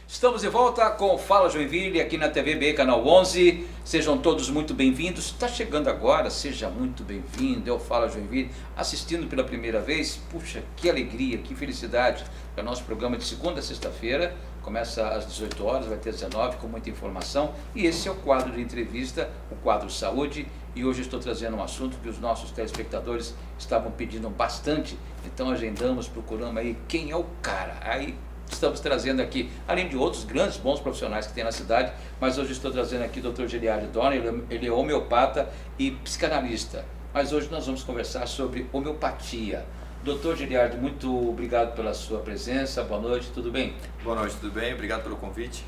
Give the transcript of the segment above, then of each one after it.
Estamos de volta com Fala Joinville aqui na TVB Canal 11. Sejam todos muito bem-vindos. Está chegando agora, seja muito bem-vindo. Eu Fala Joinville, assistindo pela primeira vez. Puxa, que alegria, que felicidade. É o nosso programa de segunda a sexta-feira. Começa às 18 horas, vai ter às 19 com muita informação. E esse é o quadro de entrevista, o quadro Saúde. E hoje estou trazendo um assunto que os nossos telespectadores estavam pedindo bastante. Então agendamos, procuramos aí quem é o cara. Aí estamos trazendo aqui, além de outros grandes, bons profissionais que tem na cidade, mas hoje estou trazendo aqui o Dr. Giliardi Dona, ele é homeopata e psicanalista. Mas hoje nós vamos conversar sobre homeopatia. Dr. Giliardi, muito obrigado pela sua presença, boa noite, tudo bem? Boa noite, tudo bem? Obrigado pelo convite.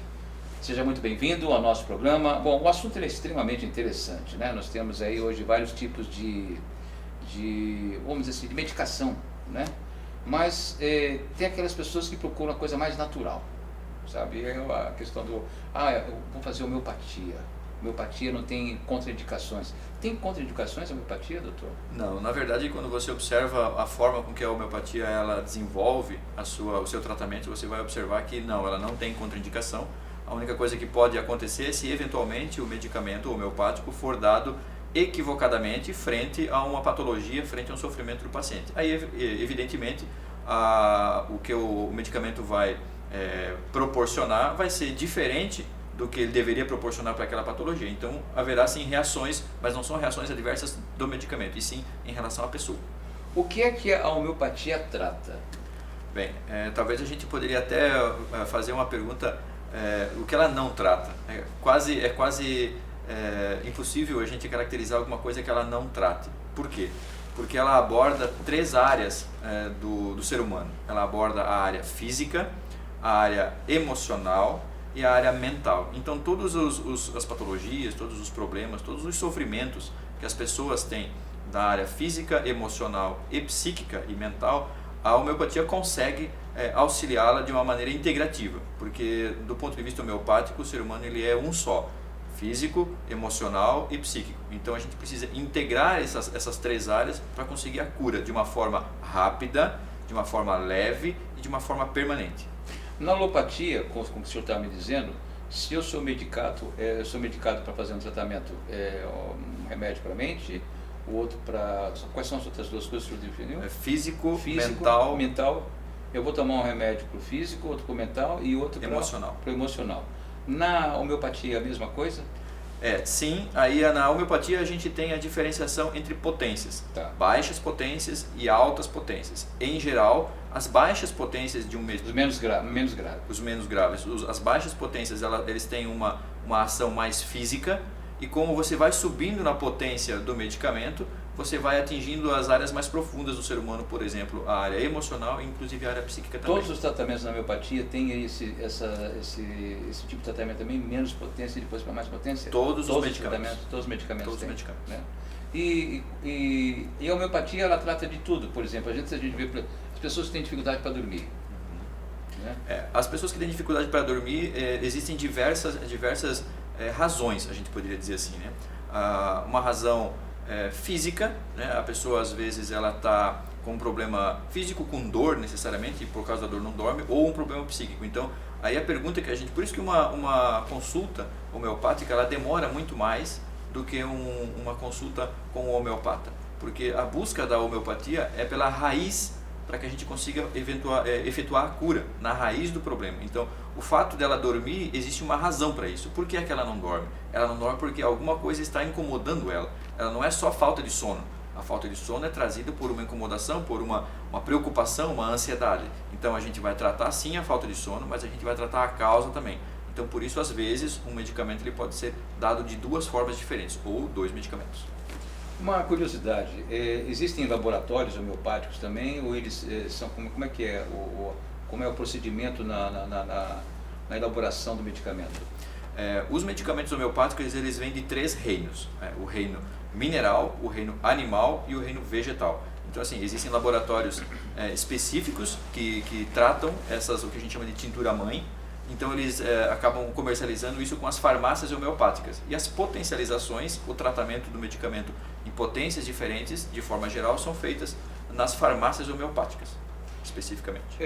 Seja muito bem-vindo ao nosso programa. Bom, o assunto é extremamente interessante, né? Nós temos aí hoje vários tipos de vamos dizer assim, de medicação, né? Mas tem aquelas pessoas que procuram a coisa mais natural, sabe? É a questão do, eu vou fazer homeopatia. Homeopatia não tem contraindicações. Tem contraindicações a homeopatia, doutor? Não, na verdade, quando você observa a forma com que a homeopatia ela desenvolve o seu tratamento, você vai observar que não, ela não tem contraindicação. A única coisa que pode acontecer é se eventualmente o medicamento homeopático for dado equivocadamente frente a uma patologia, frente a um sofrimento do paciente. Aí, evidentemente, o que o medicamento vai proporcionar vai ser diferente do que ele deveria proporcionar para aquela patologia. Então, haverá sim reações, mas não são reações adversas do medicamento, e sim em relação à pessoa. O que é que a homeopatia trata? Bem, talvez a gente poderia até fazer uma pergunta, o que ela não trata. É quase impossível a gente caracterizar alguma coisa que ela não trate. Por quê? Porque ela aborda três áreas do ser humano. Ela aborda a área física, a área emocional e a área mental. Então todas as patologias, todos os problemas, todos os sofrimentos que as pessoas têm da área física, emocional e psíquica e mental, a homeopatia consegue auxiliá-la de uma maneira integrativa. Porque do ponto de vista homeopático, o ser humano ele é um só. Físico, emocional e psíquico. Então a gente precisa integrar essas três áreas para conseguir a cura de uma forma rápida, de uma forma leve e de uma forma permanente. Na alopatia, como o senhor está me dizendo, se eu sou medicado para fazer um tratamento, um remédio para a mente, o outro para... Quais são as outras duas coisas que o senhor definiu? Físico, mental. Eu vou tomar um remédio para o físico, outro para o mental e outro para o emocional. Na homeopatia a mesma coisa? Sim, aí na homeopatia a gente tem a diferenciação entre potências, baixas potências e altas potências. Em geral, as baixas potências de um medicamento... Os menos graves. As baixas potências eles têm uma ação mais física, e como você vai subindo na potência do medicamento, você vai atingindo as áreas mais profundas do ser humano, por exemplo, a área emocional e inclusive a área psíquica também. Todos os tratamentos na homeopatia têm esse tipo de tratamento também, menos potência e depois para mais potência? Todos os medicamentos têm. Né? E a homeopatia ela trata de tudo, por exemplo, a gente vê as pessoas que têm dificuldade para dormir. Né? As pessoas que têm dificuldade para dormir, existem diversas razões, a gente poderia dizer assim, né? Uma razão física, né? A pessoa às vezes ela está com um problema físico, com dor necessariamente, e por causa da dor não dorme, ou um problema psíquico. Então, aí a pergunta que a gente... Por isso que uma consulta homeopática ela demora muito mais do que uma consulta com o homeopata, porque a busca da homeopatia é pela raiz, para que a gente consiga efetuar a cura na raiz do problema. Então, o fato dela dormir, existe uma razão para isso. Por que é que ela não dorme? Ela não dorme porque alguma coisa está incomodando ela. Ela não é só falta de sono. A falta de sono é trazida por uma incomodação, por uma preocupação, uma ansiedade. Então, a gente vai tratar sim a falta de sono, mas a gente vai tratar a causa também. Então, por isso, às vezes, um medicamento ele pode ser dado de duas formas diferentes, ou 2 medicamentos. Uma curiosidade, existem laboratórios homeopáticos também, ou eles são, como é que é, como é o procedimento na elaboração do medicamento? Os medicamentos homeopáticos eles vêm de 3 reinos, o reino mineral, o reino animal e o reino vegetal. Então assim, existem laboratórios específicos que tratam o que a gente chama de tintura-mãe. Então eles acabam comercializando isso com as farmácias homeopáticas. E as potencializações, o tratamento do medicamento em potências diferentes, de forma geral, são feitas nas farmácias homeopáticas, especificamente.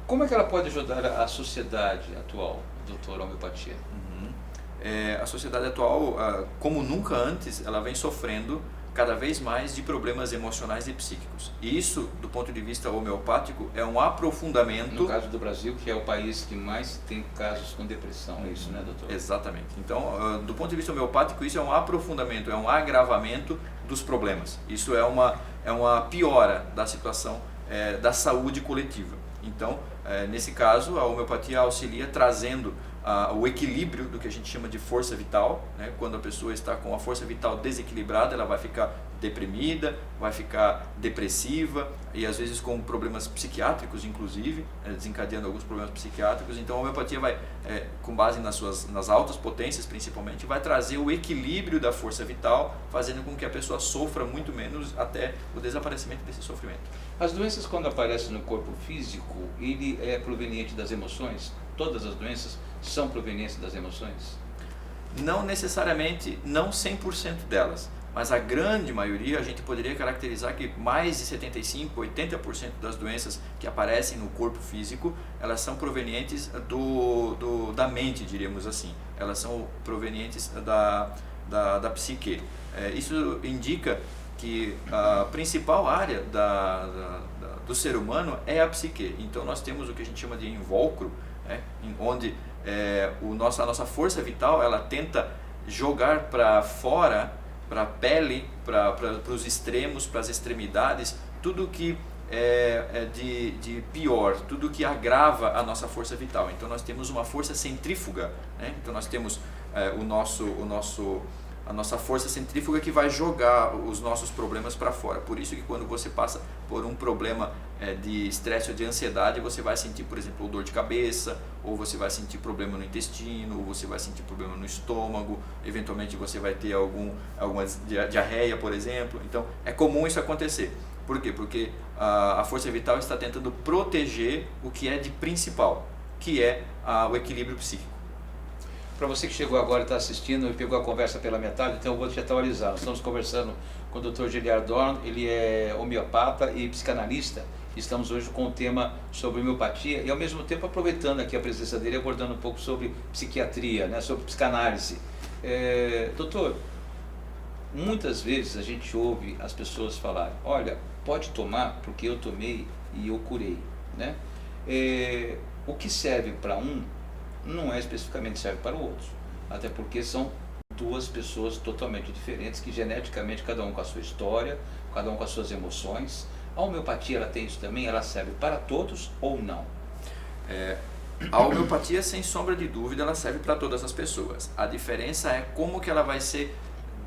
Como é que ela pode ajudar a sociedade atual, doutor, a homeopatia? A sociedade atual, como nunca antes, ela vem sofrendo cada vez mais de problemas emocionais e psíquicos. E isso, do ponto de vista homeopático, é um aprofundamento... No caso do Brasil, que é o país que mais tem casos com depressão, é isso, né, doutor? Exatamente. Então, do ponto de vista homeopático, isso é um aprofundamento, é um agravamento dos problemas. Isso é uma piora da situação da saúde coletiva. Então, nesse caso, a homeopatia auxilia trazendo o equilíbrio do que a gente chama de força vital, né? Quando a pessoa está com a força vital desequilibrada, ela vai ficar deprimida, vai ficar depressiva e às vezes com problemas psiquiátricos, inclusive, desencadeando alguns problemas psiquiátricos. Então a homeopatia vai, com base nas altas potências principalmente, vai trazer o equilíbrio da força vital, fazendo com que a pessoa sofra muito menos até o desaparecimento desse sofrimento. As doenças, quando aparecem no corpo físico, ele é proveniente das emoções? Todas as doenças são provenientes das emoções? Não necessariamente, não 100% delas, mas a grande maioria a gente poderia caracterizar que mais de 75%, 80% das doenças que aparecem no corpo físico, elas são provenientes da mente, diríamos assim. Elas são provenientes da psique. Isso indica que a principal área do ser humano é a psique. Então nós temos o que a gente chama de invólucro, onde a nossa força vital ela tenta jogar para fora, para a pele, para os extremos, para as extremidades, tudo que é de pior, tudo que agrava a nossa força vital. Então nós temos uma força centrífuga, né? Então nós temos a nossa força centrífuga que vai jogar os nossos problemas para fora. Por isso que quando você passa por um problema de estresse ou de ansiedade, você vai sentir, por exemplo, dor de cabeça, ou você vai sentir problema no intestino, ou você vai sentir problema no estômago, eventualmente você vai ter alguma diarreia, por exemplo. Então é comum isso acontecer. Por quê? Porque a força vital está tentando proteger o que é de principal, que é o equilíbrio psíquico. Para você que chegou agora e está assistindo e pegou a conversa pela metade, então eu vou te atualizar. Nós estamos conversando com o Dr. Giliard Dorn, ele é homeopata e psicanalista. Estamos hoje com o tema sobre homeopatia e ao mesmo tempo aproveitando aqui a presença dele, abordando um pouco sobre psiquiatria, né, sobre psicanálise. Doutor, muitas vezes a gente ouve as pessoas falarem, olha, pode tomar porque eu tomei e eu curei, né? O que serve para um não é especificamente serve para o outro, até porque são duas pessoas totalmente diferentes, que geneticamente cada um com a sua história, cada um com as suas emoções. A homeopatia ela tem isso também, ela serve para todos ou não? A homeopatia, sem sombra de dúvida, ela serve para todas as pessoas. A diferença é como que ela vai ser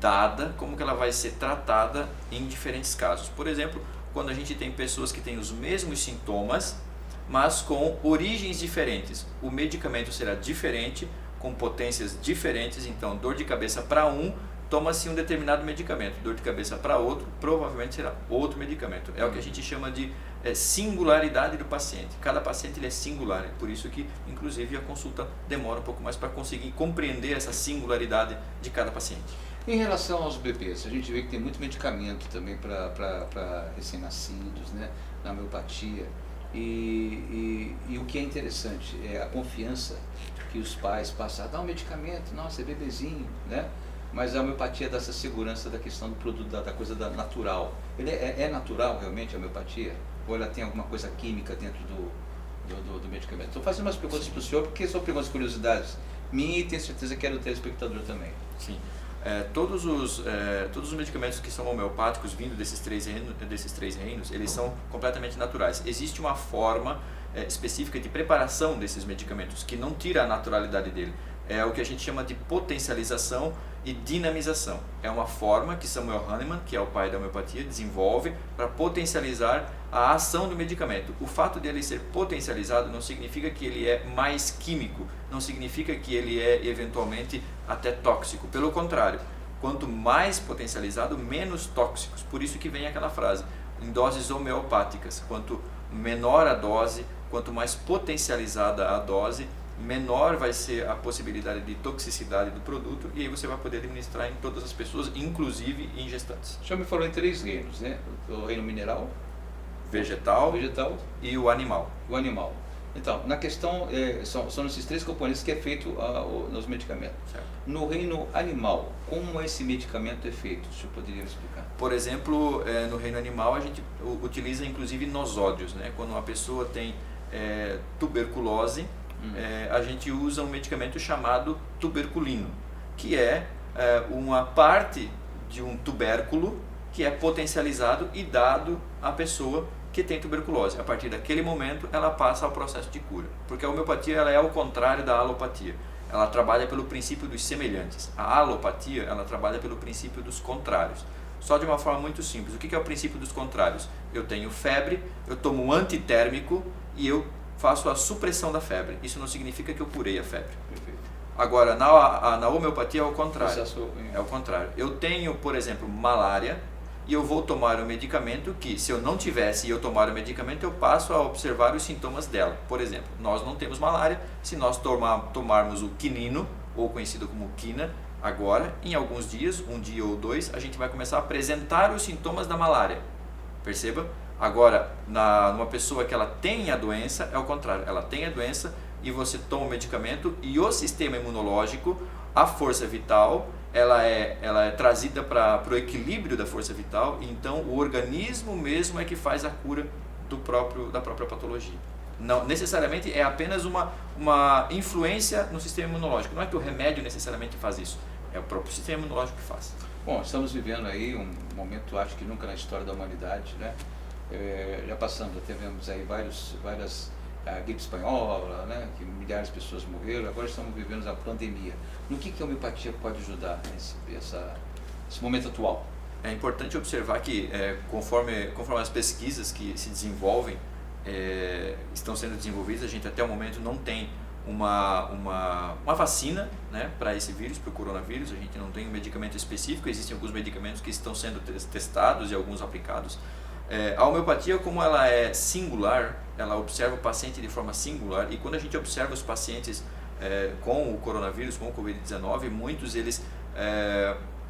dada, como que ela vai ser tratada em diferentes casos. Por exemplo, quando a gente tem pessoas que têm os mesmos sintomas, mas com origens diferentes. O medicamento será diferente, com potências diferentes, então dor de cabeça para um, toma-se um determinado medicamento, dor de cabeça para outro, provavelmente será outro medicamento. É o que a gente chama de singularidade do paciente. Cada paciente ele é singular, por isso que inclusive a consulta demora um pouco mais para conseguir compreender essa singularidade de cada paciente. Em relação aos bebês, a gente vê que tem muito medicamento também para recém-nascidos, né, na homeopatia. E o que é interessante é a confiança que os pais passam, dá um medicamento, nossa, é bebezinho, né? Mas a homeopatia dá essa segurança da questão do produto, da coisa natural. Ele é natural realmente a homeopatia? Ou ela tem alguma coisa química dentro do medicamento? Estou fazendo umas perguntas para o senhor, porque são perguntas curiosidades minha e tenho certeza que é do telespectador também. Sim. Todos os medicamentos que são homeopáticos vindo desses três reinos, eles são completamente naturais. Existe uma forma específica de preparação desses medicamentos que não tira a naturalidade dele. É o que a gente chama de potencialização e dinamização. É uma forma que Samuel Hahnemann, que é o pai da homeopatia, desenvolve para potencializar a ação do medicamento. O fato de ele ser potencializado não significa que ele é mais químico, não significa que ele é eventualmente até tóxico. Pelo contrário, quanto mais potencializado, menos tóxicos. Por isso que vem aquela frase, em doses homeopáticas, quanto menor a dose, quanto mais potencializada a dose, menor vai ser a possibilidade de toxicidade do produto e aí você vai poder administrar em todas as pessoas, inclusive em gestantes. O senhor me falou em 3 reinos, né? O reino mineral, Vegetal e e o animal. o animal. Então, na questão, são esses 3 componentes que é feito nos medicamentos. Certo. No reino animal, como esse medicamento é feito? O senhor poderia me explicar? Por exemplo, no reino animal a gente utiliza inclusive nosódios, né? Quando uma pessoa tem tuberculose, a gente usa um medicamento chamado tuberculino, que é uma parte de um tubérculo que é potencializado e dado à pessoa que tem tuberculose. A partir daquele momento ela passa ao processo de cura, porque a homeopatia ela é ao contrário da alopatia. Ela trabalha pelo princípio dos semelhantes. A alopatia ela trabalha pelo princípio dos contrários. Só de uma forma muito simples. O que é o princípio dos contrários? Eu tenho febre, eu tomo um antitérmico e eu faço a supressão da febre. Isso não significa que eu curei a febre. Perfeito. Agora, na homeopatia é o contrário. É o contrário. Eu tenho, por exemplo, malária e eu vou tomar um medicamento que, se eu não tivesse e eu tomar o medicamento, eu passo a observar os sintomas dela. Por exemplo, nós não temos malária, se nós tomarmos o quinino, ou conhecido como quina, agora, em alguns dias, 1 dia ou 2, a gente vai começar a apresentar os sintomas da malária. Perceba? Agora, numa pessoa que ela tem a doença, é o contrário. Ela tem a doença e você toma o medicamento e o sistema imunológico, a força vital, ela é trazida para o equilíbrio da força vital, e então o organismo mesmo é que faz a cura da própria patologia. Não necessariamente é apenas uma influência no sistema imunológico. Não é que o remédio necessariamente faz isso, é o próprio sistema imunológico que faz. Bom, estamos vivendo aí um momento, acho que nunca na história da humanidade, né? Já passamos, já tivemos aí várias gripe espanhola, né? Que milhares de pessoas morreram, agora estamos vivendo a pandemia. No que a homeopatia pode ajudar nesse momento atual? É importante observar que conforme as pesquisas que se desenvolvem, estão sendo desenvolvidas, a gente até o momento não tem uma vacina, né, para esse vírus, para o coronavírus. A gente não tem um medicamento específico, existem alguns medicamentos que estão sendo testados e alguns aplicados. A homeopatia, como ela é singular, ela observa o paciente de forma singular, e quando a gente observa os pacientes com o coronavírus, com o Covid-19, muitos eles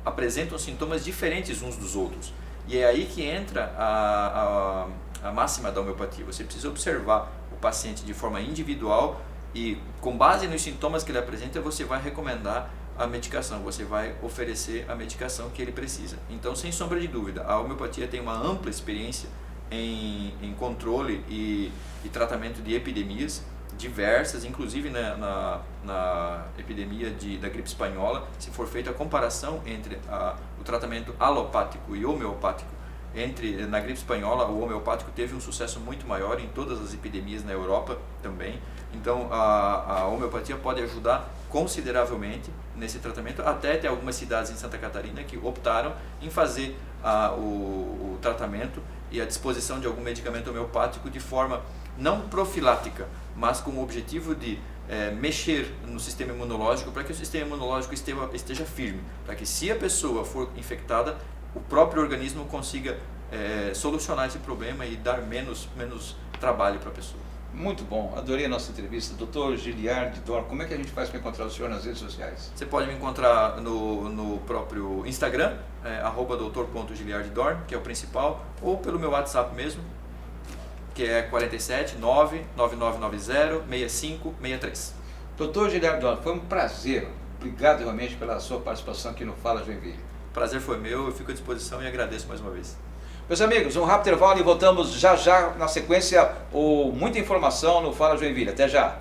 apresentam sintomas diferentes uns dos outros. E é aí que entra a máxima da homeopatia. Você precisa observar o paciente de forma individual e, com base nos sintomas que ele apresenta, você vai recomendar a medicação, você vai oferecer a medicação que ele precisa. Então, sem sombra de dúvida, a homeopatia tem uma ampla experiência em controle e tratamento de epidemias diversas, inclusive na epidemia da gripe espanhola. Se for feita a comparação entre o tratamento alopático e homeopático, na gripe espanhola o homeopático teve um sucesso muito maior em todas as epidemias na Europa também. Então a homeopatia pode ajudar consideravelmente nesse tratamento. Até tem algumas cidades em Santa Catarina que optaram em fazer o tratamento e a disposição de algum medicamento homeopático de forma não profilática, mas com o objetivo de mexer no sistema imunológico, para que o sistema imunológico esteja firme, para que, se a pessoa for infectada, o próprio organismo consiga solucionar esse problema e dar menos trabalho para a pessoa. Muito bom, adorei a nossa entrevista. Dr. Giliard Dor, como é que a gente faz para encontrar o senhor nas redes sociais? Você pode me encontrar no próprio Instagram, @dr.giliarddor, que é o principal, ou pelo meu WhatsApp mesmo, que é 47 99990 6563. Dr. Giliard Dor, foi um prazer. Obrigado realmente pela sua participação aqui no Fala Joinville. Prazer foi meu, eu fico à disposição e agradeço mais uma vez. Meus amigos, um rápido intervalo e voltamos já na sequência. Muita informação no Fala Joinville. Até já!